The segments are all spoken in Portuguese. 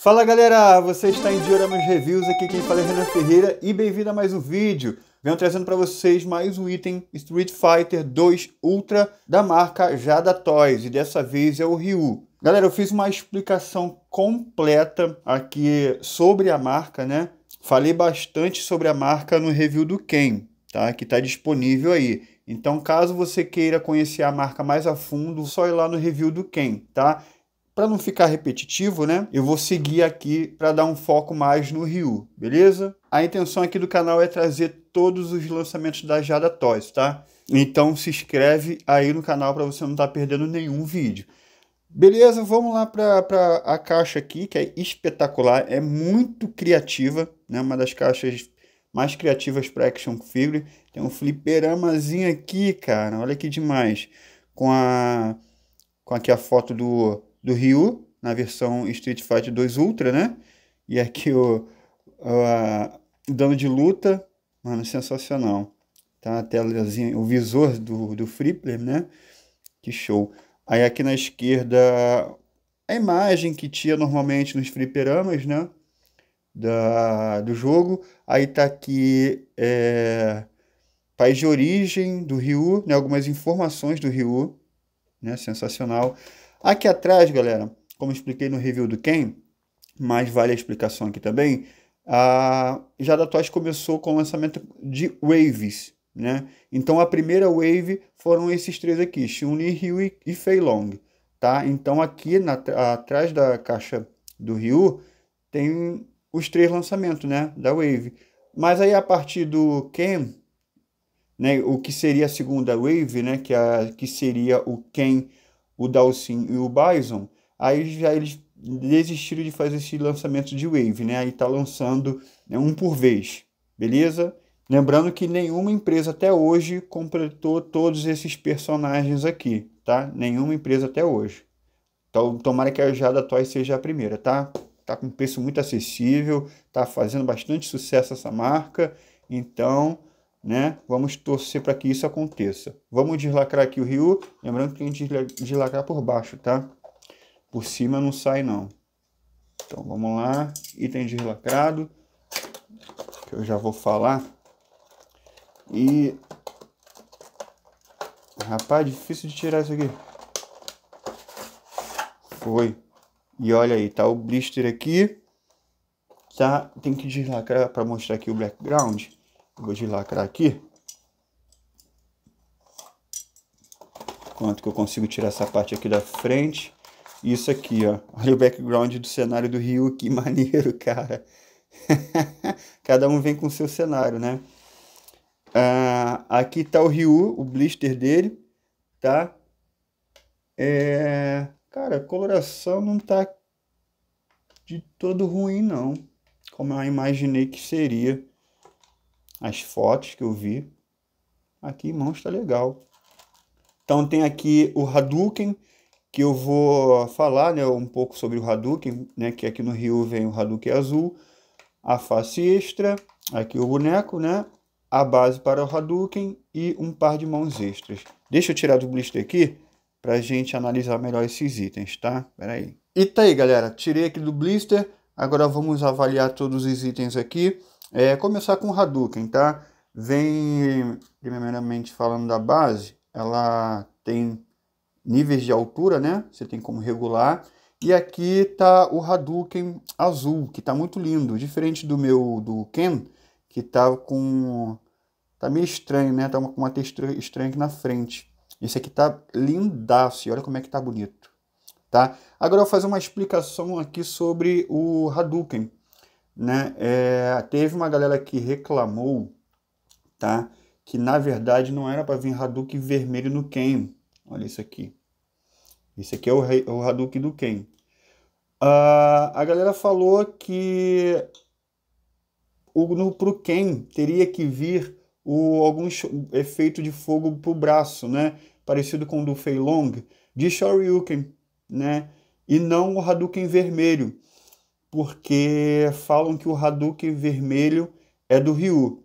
Fala galera, você está em Dioramas Reviews, aqui quem fala é Renan Ferreira e bem-vindo a mais um vídeo. Venho trazendo para vocês mais um item Street Fighter 2 Ultra da marca Jada Toys e dessa vez é o Ryu. Galera, eu fiz uma explicação completa aqui sobre a marca, né? Falei bastante sobre a marca no review do Ken, tá? Que está disponível aí. Então, caso você queira conhecer a marca mais a fundo, só ir lá no review do Ken, tá? Para não ficar repetitivo, né? Eu vou seguir aqui para dar um foco mais no Ryu, beleza? A intenção aqui do canal é trazer todos os lançamentos da Jada Toys, tá? Então se inscreve aí no canal para você não estar perdendo nenhum vídeo. Beleza, vamos lá para a caixa aqui, que é espetacular, é muito criativa, né? Uma das caixas mais criativas para action figure. Tem um fliperamazinho aqui, cara, olha que demais. Com aqui a foto do Ryu, na versão Street Fighter 2 Ultra, né? E aqui o dano de luta, mano, sensacional. Tá a telazinha, o visor do Flipper, né? Que show. Aí aqui na esquerda, a imagem que tinha normalmente nos fliperamas, né? Do jogo. Aí tá aqui país de origem do Ryu, né? Algumas informações do Ryu, né? Sensacional. Aqui atrás, galera, como eu expliquei no review do Ken, mas vale a explicação aqui também, a Jada Toys começou com o lançamento de waves, né? Então a primeira wave foram esses três aqui, Chun-Li, Ryu e Fei Long, tá? Então aqui atrás da caixa do Ryu tem os três lançamentos, né, da wave. Mas aí a partir do Ken, né, o que seria a segunda wave, né, que seria o Ken, o Dhalsim e o Bison, aí já eles desistiram de fazer esse lançamento de wave, né? Aí tá lançando, né, um por vez, beleza? Lembrando que nenhuma empresa até hoje completou todos esses personagens aqui, tá? Nenhuma empresa até hoje. Então, tomara que a Jada Toys seja a primeira, tá? Tá com preço muito acessível, tá fazendo bastante sucesso essa marca, então, né, vamos torcer para que isso aconteça. Vamos deslacrar aqui o Ryu, lembrando que tem que deslacrar por baixo, tá? Por cima não sai não. Então vamos lá, item deslacrado, que eu já vou falar. E rapaz, difícil de tirar isso aqui. Foi. E olha aí, tá o blister aqui. Tá, tem que deslacrar para mostrar aqui o background. Vou deslacrar aqui. Quanto que eu consigo tirar essa parte aqui da frente. Isso aqui, ó. Olha o background do cenário do Ryu, que maneiro, cara. Cada um vem com o seu cenário, né? Aqui tá o Ryu, o blister dele, tá? Cara, a coloração não tá de todo ruim, não. Como eu imaginei que seria. As fotos que eu vi. Aqui em mãos tá legal. Então tem aqui o Hadouken, que eu vou falar, né, um pouco sobre o Hadouken, né, que aqui no Ryu vem o Hadouken azul, a face extra, aqui o boneco, né, a base para o Hadouken e um par de mãos extras. Deixa eu tirar do blister aqui pra gente analisar melhor esses itens, tá? Pera aí. E tá aí, galera, tirei aqui do blister, agora vamos avaliar todos os itens aqui. Começar com o Hadouken, tá? Vem, primeiramente falando da base, ela tem níveis de altura, né? Você tem como regular. E aqui tá o Hadouken azul, que tá muito lindo. Diferente do Ken, que tá meio estranho, né? Tá com uma textura estranha aqui na frente. Esse aqui tá lindaço. E olha como é que tá bonito, tá? Agora eu vou fazer uma explicação aqui sobre o Hadouken, né? Teve uma galera que reclamou, tá? Que na verdade não era para vir Hadouken vermelho no Ken. Olha isso aqui. Esse aqui é o Hadouken do Ken. A galera falou que pro Ken teria que vir algum efeito de fogo pro braço, né? Parecido com o do Fei Long, de Shoryuken, né? E não o Hadouken vermelho, porque falam que o Hadouken vermelho é do Ryu,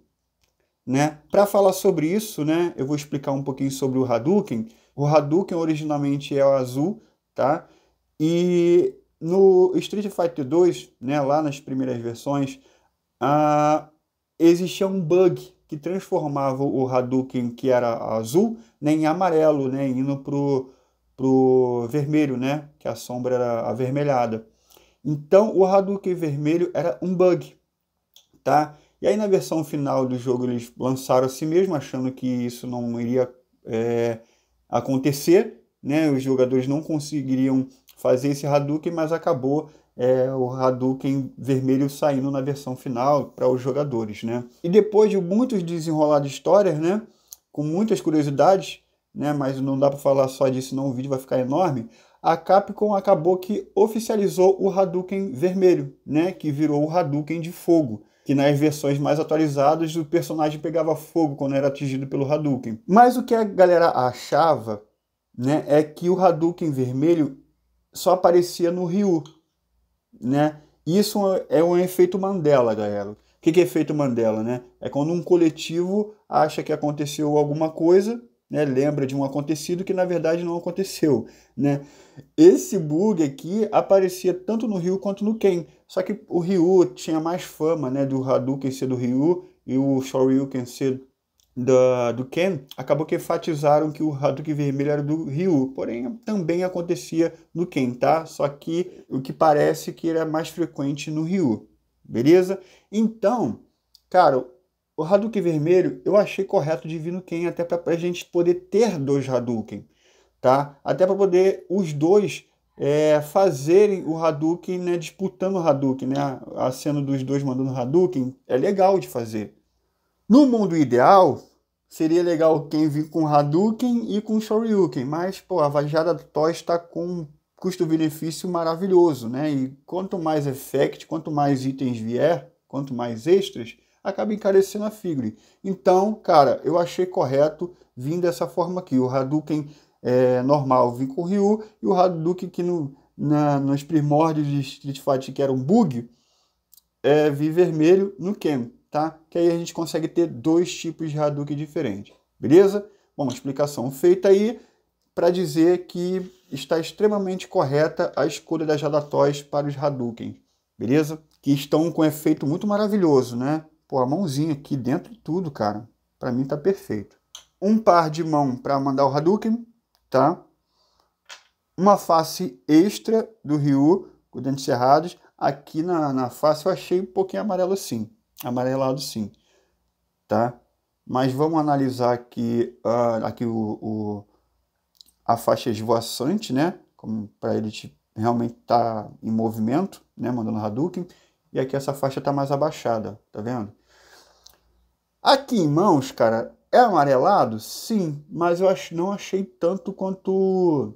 né? Para falar sobre isso, né, eu vou explicar um pouquinho sobre o Hadouken. O Hadouken originalmente é o azul, tá? E no Street Fighter 2, né, lá nas primeiras versões, existia um bug que transformava o Hadouken, que era azul, né, em amarelo, né, indo pro vermelho, né, que a sombra era avermelhada. Então, o Hadouken vermelho era um bug, tá? E aí, na versão final do jogo, eles lançaram a si mesmo, achando que isso não iria acontecer, né? Os jogadores não conseguiriam fazer esse Hadouken, mas acabou o Hadouken vermelho saindo na versão final para os jogadores, né? E depois de muitos desenrolar de histórias, né? Com muitas curiosidades, né? Mas não dá para falar só disso, senão o vídeo vai ficar enorme. A Capcom acabou que oficializou o Hadouken vermelho, né? Que virou o Hadouken de fogo, que nas versões mais atualizadas o personagem pegava fogo quando era atingido pelo Hadouken. Mas o que a galera achava, né, é que o Hadouken vermelho só aparecia no Ryu, né? Isso é um efeito Mandela, galera. O que é efeito Mandela, né? É quando um coletivo acha que aconteceu alguma coisa, né, lembra de um acontecido que na verdade não aconteceu, né? Esse bug aqui aparecia tanto no Ryu quanto no Ken, só que o Ryu tinha mais fama, né, do Hadouken ser do Ryu e o Shoryuken ser do Ken. Acabou que enfatizaram que o Hadouken vermelho era do Ryu, porém também acontecia no Ken, tá? Só que o que parece que era mais frequente no Ryu, beleza? Então, cara, o Hadouken vermelho eu achei correto de vir no Ken, até para a gente poder ter dois Hadouken, tá? Até para poder os dois fazerem o Hadouken, né, disputando o Hadouken, né? A cena dos dois mandando Hadouken é legal de fazer. No mundo ideal, seria legal quem vir com Hadouken e com Shoryuken, mas pô, a Vajada Toys está com um custo-benefício maravilhoso, né? E quanto mais effect, quanto mais itens vier, quanto mais extras, acaba encarecendo a figure. Então, cara, eu achei correto vir dessa forma aqui. O Hadouken normal vir com o Ryu e o Hadouken que nos primórdios de Street Fighter, que era um bug, vir vermelho no Ken, tá? Que aí a gente consegue ter dois tipos de Hadouken diferentes, beleza? Bom, explicação feita aí para dizer que está extremamente correta a escolha das Vajada Toys para os Hadouken, beleza? Que estão com um efeito muito maravilhoso, né? Pô, a mãozinha aqui dentro de tudo, cara. Para mim tá perfeito. Um par de mão para mandar o Hadouken, tá? Uma face extra do Ryu, com dentes cerrados. Aqui na face eu achei um pouquinho amarelo sim. Amarelado sim. Tá? Mas vamos analisar aqui, a faixa esvoaçante, né? Para ele realmente estar em movimento, né? Mandando Hadouken. E aqui essa faixa tá mais abaixada, tá vendo? Aqui em mãos, cara, é amarelado? Sim, mas eu não achei tanto quanto,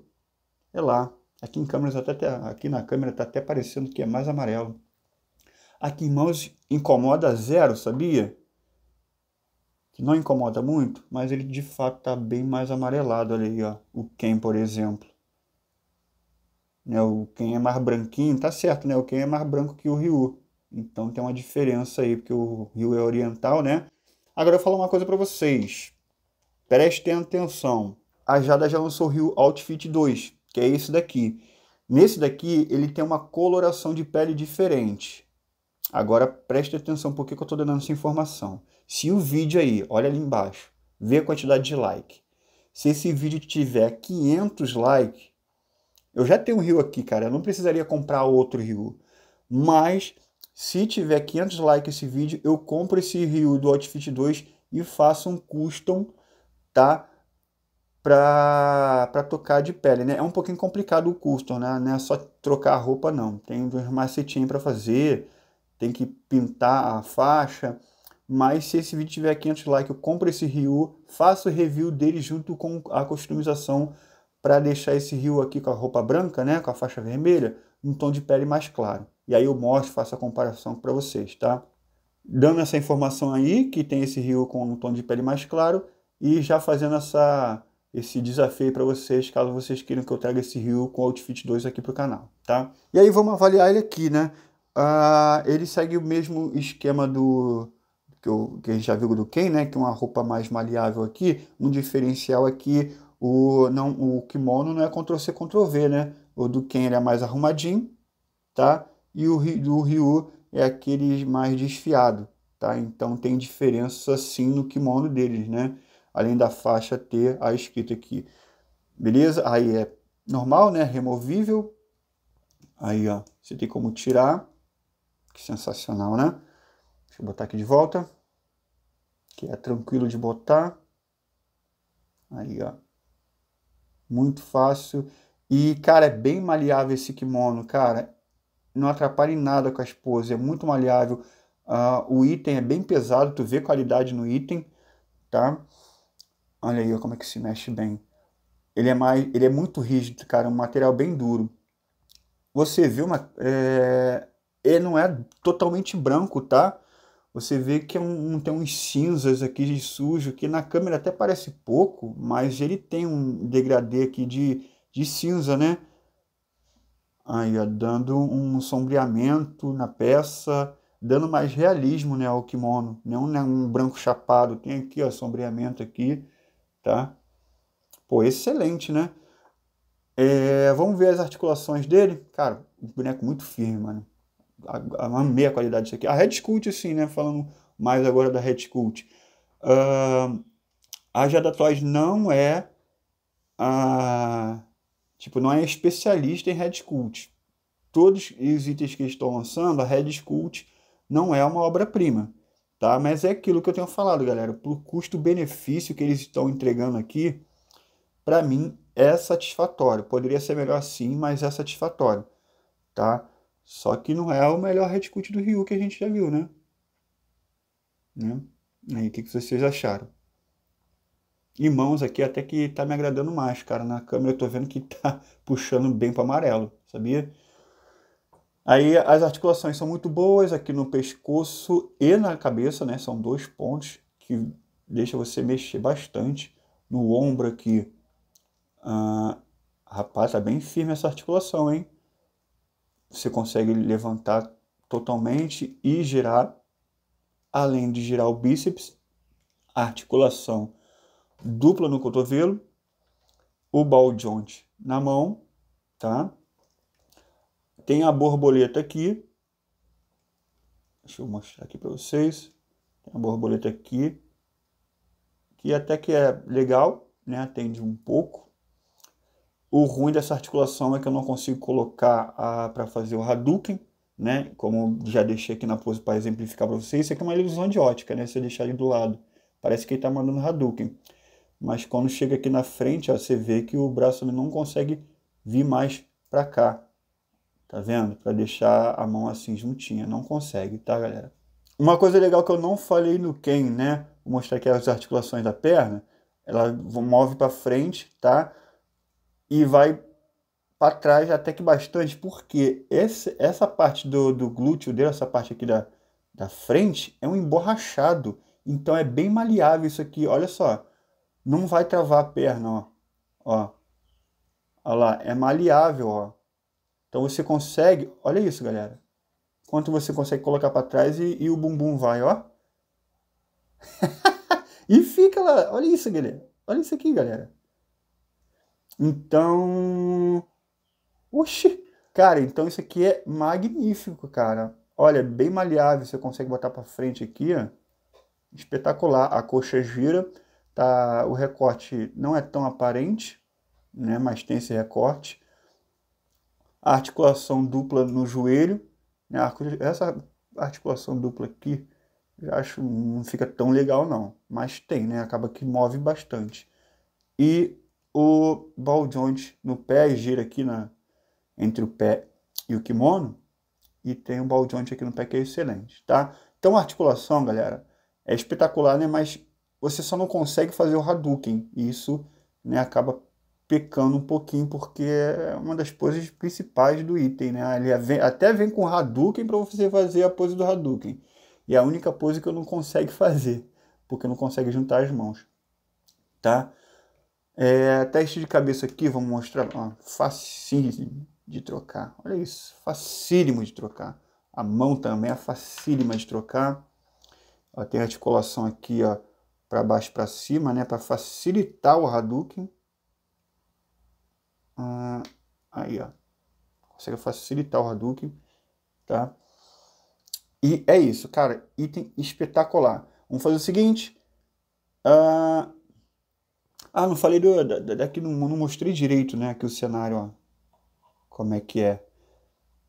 sei lá, aqui em câmeras aqui na câmera tá até parecendo que é mais amarelo. Aqui em mãos incomoda zero, sabia? Que não incomoda muito, mas ele de fato tá bem mais amarelado. Olha aí, ó, o Ken, por exemplo. Né, o Ken é mais branquinho, tá certo, né? O Ken é mais branco que o Ryu. Então tem uma diferença aí, porque o Ryu é oriental, né? Agora eu vou falar uma coisa para vocês. Prestem atenção. A Jada já lançou o Ryu Outfit 2, que é esse daqui. Nesse daqui, ele tem uma coloração de pele diferente. Agora preste atenção porque que eu estou dando essa informação. Se o vídeo aí, olha ali embaixo, vê a quantidade de like. Se esse vídeo tiver 500 likes, eu já tenho um Ryu aqui, cara. Eu não precisaria comprar outro Ryu. Mas se tiver 500 likes esse vídeo, eu compro esse Ryu do Outfit 2 e faço um custom, tá? Pra tocar de pele, né? É um pouquinho complicado o custom, né? Não é só trocar a roupa, não. Tem uns macetinhos para fazer, tem que pintar a faixa. Mas se esse vídeo tiver 500 likes, eu compro esse Ryu, faço o review dele junto com a customização para deixar esse Ryu aqui com a roupa branca, né? Com a faixa vermelha, um tom de pele mais claro. E aí eu mostro, faço a comparação para vocês, tá? Dando essa informação aí, que tem esse Ryu com um tom de pele mais claro, e já fazendo esse desafio para vocês, caso vocês queiram que eu traga esse Ryu com Outfit 2 aqui para o canal, tá? E aí vamos avaliar ele aqui, né? Ele segue o mesmo esquema que a gente já viu do Ken, né? Que é uma roupa mais maleável aqui. Um diferencial aqui, o kimono não é Ctrl-C, Ctrl-V, né? O do Ken ele é mais arrumadinho, tá? E o do Ryu é aquele mais desfiado, tá? Então tem diferença sim no kimono deles, né? Além da faixa ter a escrita aqui. Beleza? Aí é normal, né? Removível. Aí, ó, você tem como tirar. Que sensacional, né? Deixa eu botar aqui de volta. Que é tranquilo de botar. Aí, ó. Muito fácil. E, cara, é bem maleável esse kimono, cara. Não atrapalha em nada com as poses. É muito maleável. O item é bem pesado. Tu vê qualidade no item, tá? Olha aí, ó, como é que se mexe bem. Ele é muito rígido, cara. Um material bem duro. Você vê ele não é totalmente branco, tá? Você vê que tem uns cinzas aqui de sujo, que na câmera até parece pouco, mas ele tem um degradê aqui de cinza, né? Aí, ó, dando um sombreamento na peça, dando mais realismo, né, ao kimono. Não é um branco chapado, tem aqui, ó, sombreamento aqui, tá? Pô, excelente, né? Vamos ver as articulações dele. Cara, o boneco muito firme, mano. Amei a qualidade disso aqui. A Red Sculpt, assim, né? Falando mais agora da Red Sculpt. A Jada Toys não é não é especialista em Red Sculpt. Todos os itens que eles estão lançando, a Red Sculpt não é uma obra-prima, tá? Mas é aquilo que eu tenho falado, galera. Por custo-benefício que eles estão entregando aqui, para mim é satisfatório. Poderia ser melhor sim, mas é satisfatório, tá? Só que não é o melhor Red Sculpt do Ryu que a gente já viu, né? Aí, o que vocês acharam? E mãos aqui até que tá me agradando mais, cara. Na câmera eu tô vendo que tá puxando bem para amarelo, sabia? Aí as articulações são muito boas aqui no pescoço e na cabeça, né? São dois pontos que deixa você mexer bastante. No ombro aqui, rapaz, tá bem firme essa articulação, hein? Você consegue levantar totalmente e girar, além de girar o bíceps, a articulação dupla no cotovelo, o ball joint na mão, tá? Tem a borboleta aqui. Deixa eu mostrar aqui para vocês. Tem a borboleta aqui, que até que é legal, né? Atende um pouco. O ruim dessa articulação é que eu não consigo colocar para fazer o Hadouken, né? Como já deixei aqui na pose para exemplificar para vocês. Isso aqui é uma ilusão de ótica, né? Se eu deixar ele do lado, parece que ele está mandando Hadouken. Mas quando chega aqui na frente, ó, você vê que o braço não consegue vir mais para cá. Tá vendo? Para deixar a mão assim juntinha. Não consegue, tá, galera? Uma coisa legal que eu não falei no Ken, né? Vou mostrar aqui as articulações da perna. Ela move para frente, tá? E vai para trás até que bastante, porque essa parte do glúteo dele, essa parte aqui da frente, é um emborrachado. Então é bem maleável isso aqui. Olha só. Não vai travar a perna, ó. Ó. Olha lá, é maleável, ó. Então você consegue, olha isso, galera. Quanto você consegue colocar para trás e o bumbum vai, ó. E fica lá, olha isso, galera. Olha isso aqui, galera. Então, oxi, cara, então isso aqui é magnífico, cara. Olha, bem maleável, você consegue botar para frente aqui, ó. Espetacular. A coxa gira, tá? O recorte não é tão aparente, né? Mas tem esse recorte. A articulação dupla no joelho, né? Essa articulação dupla aqui, eu acho não fica tão legal não, mas tem, né? Acaba que move bastante. E o ball joint no pé gira aqui entre o pé e o kimono, e tem um ball joint aqui no pé que é excelente, tá? Então a articulação, galera, é espetacular, né? Mas você só não consegue fazer o Hadouken, e isso, né, acaba pecando um pouquinho, porque é uma das poses principais do item, né? Ele até vem com Hadouken para você fazer a pose do Hadouken. E é a única pose que eu não consigo fazer, porque não consegue juntar as mãos, tá? Teste de cabeça aqui, vamos mostrar, ó, facílimo de trocar. Olha isso, facílimo de trocar. A mão também é facílima de trocar. Ó, tem articulação aqui, ó, para baixo e para cima, né, para facilitar o Hadouken. Aí, ó, consegue facilitar o Hadouken. tá? E é isso, cara, item espetacular. Vamos fazer o seguinte, não falei daqui, não mostrei direito, né, aqui o cenário, ó, como é que é.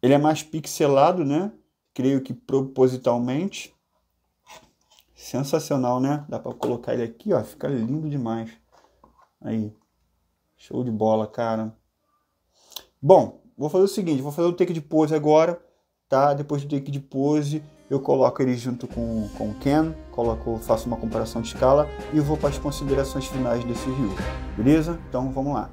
Ele é mais pixelado, né, creio que propositalmente. Sensacional, né? Dá pra colocar ele aqui, ó, fica lindo demais. Aí, show de bola, cara. Bom, vou fazer o seguinte, vou fazer o take de pose agora, tá? Depois do take de pose, eu coloco ele junto com o Ken, faço uma comparação de escala e vou para as considerações finais desse review, beleza? Então vamos lá.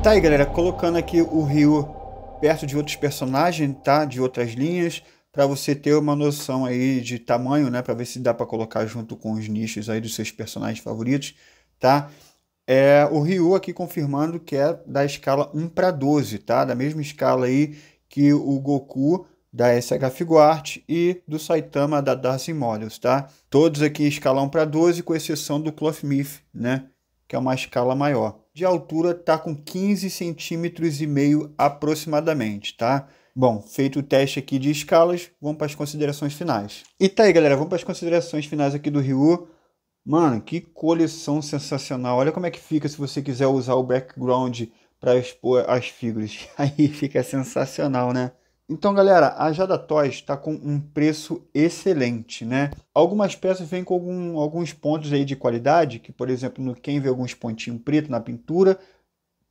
Tá aí, galera, colocando aqui o Ryu perto de outros personagens, tá? De outras linhas, para você ter uma noção aí de tamanho, né? Para ver se dá para colocar junto com os nichos aí dos seus personagens favoritos, tá? O Ryu aqui confirmando que é da escala 1:12, tá? Da mesma escala aí que o Goku da SH Figuart e do Saitama da Dancing Models, tá? Todos aqui em escala 1:12, com exceção do Clothmith, né? Que é uma escala maior. De altura tá com 15,5 centímetros aproximadamente, tá? Bom, feito o teste aqui de escalas, vamos para as considerações finais. E tá aí, galera, vamos para as considerações finais aqui do Ryu. Mano, que coleção sensacional. Olha como é que fica se você quiser usar o background para expor as figuras. Aí fica sensacional, né? Então, galera, a Jada Toys está com um preço excelente, né? Algumas peças vêm com alguns pontos aí de qualidade, que, por exemplo, no Ken vê alguns pontinhos pretos na pintura,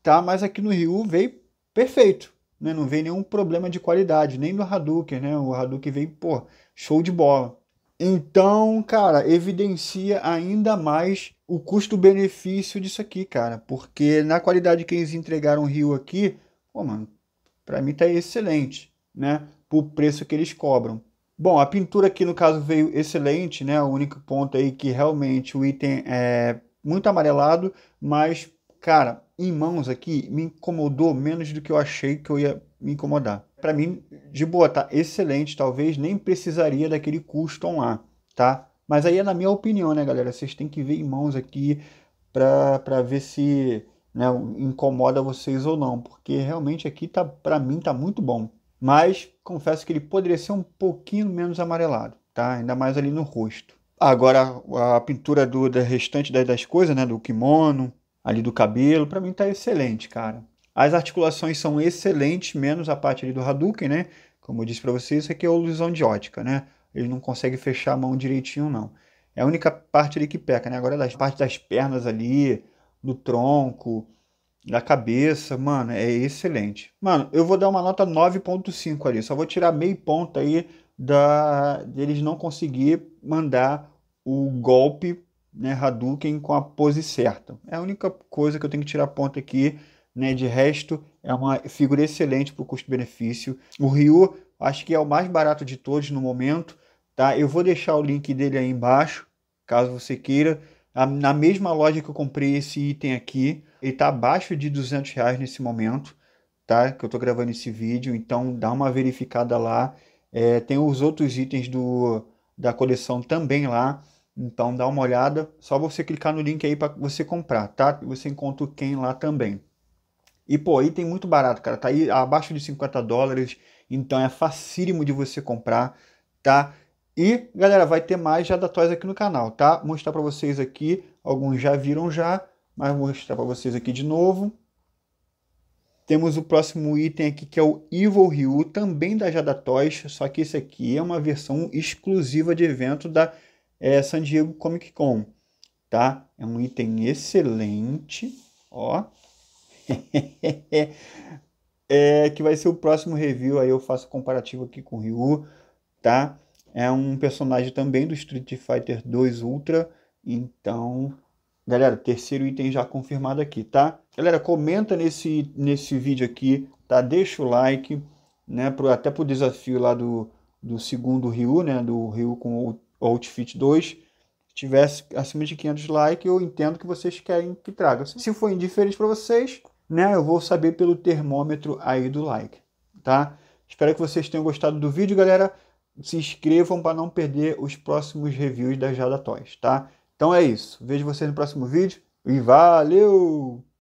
tá? Mas aqui no Ryu veio perfeito, né? Não veio nenhum problema de qualidade, nem no Hadouken, né? O Hadouken veio, pô, show de bola. Então, cara, evidencia ainda mais o custo-benefício disso aqui, cara, porque na qualidade que eles entregaram o Ryu aqui, pô, mano, pra mim tá excelente, né, por preço que eles cobram. Bom, a pintura aqui no caso veio excelente, né, o único ponto aí que realmente o item é muito amarelado, mas, cara, em mãos aqui me incomodou menos do que eu achei que eu ia me incomodar. Para mim, de boa, tá excelente, talvez nem precisaria daquele custom lá, tá? Mas aí é na minha opinião, né, galera, vocês têm que ver em mãos aqui para ver se, né, incomoda vocês ou não, porque realmente aqui tá, para mim tá muito bom. Mas confesso que ele poderia ser um pouquinho menos amarelado, tá? Ainda mais ali no rosto. Agora a pintura da restante das coisas, né, do kimono, ali do cabelo, para mim tá excelente, cara. As articulações são excelentes, menos a parte ali do Hadouken, né? Como eu disse para vocês, isso aqui é ilusão de ótica, né? Ele não consegue fechar a mão direitinho, não. É a única parte ali que peca, né? Agora das partes das pernas ali, do tronco, da cabeça, mano, é excelente. Mano, eu vou dar uma nota 9.5 ali. Só vou tirar meio ponto aí deles não conseguir mandar o golpe, né, Hadouken com a pose certa. É a única coisa que eu tenho que tirar ponto aqui, né? De resto, é uma figura excelente para o custo-benefício. O Ryu, acho que é o mais barato de todos no momento, tá? Eu vou deixar o link dele aí embaixo, caso você queira. Na mesma loja que eu comprei esse item aqui, ele está abaixo de R$200 nesse momento, tá? Que eu tô gravando esse vídeo, então dá uma verificada lá. Tem os outros itens da coleção também lá, então dá uma olhada. Só você clicar no link aí para você comprar, tá? E você encontra o Ken lá também. E pô, item muito barato, cara. Tá aí abaixo de $50, então é facílimo de você comprar, tá? E galera, vai ter mais já da Toys aqui no canal, tá? Vou mostrar para vocês aqui, alguns já viram já, mas vou mostrar para vocês aqui de novo. Temos o próximo item aqui que é o Evil Ryu, também da Jada Toys, só que esse aqui é uma versão exclusiva de evento da San Diego Comic Con, tá? É um item excelente, ó. Que vai ser o próximo review, aí eu faço comparativo aqui com o Ryu, tá? É um personagem também do Street Fighter 2 Ultra, então, galera, terceiro item já confirmado aqui, tá? Galera, comenta nesse vídeo aqui, tá? Deixa o like, né? Até pro desafio lá do segundo Ryu, né? Do Ryu com o Outfit 2. Se tivesse acima de 500 likes, eu entendo que vocês querem que traga. Se for indiferente para vocês, né? Eu vou saber pelo termômetro aí do like, tá? Espero que vocês tenham gostado do vídeo, galera. Se inscrevam para não perder os próximos reviews da Jada Toys, tá? Então é isso. Vejo vocês no próximo vídeo e valeu!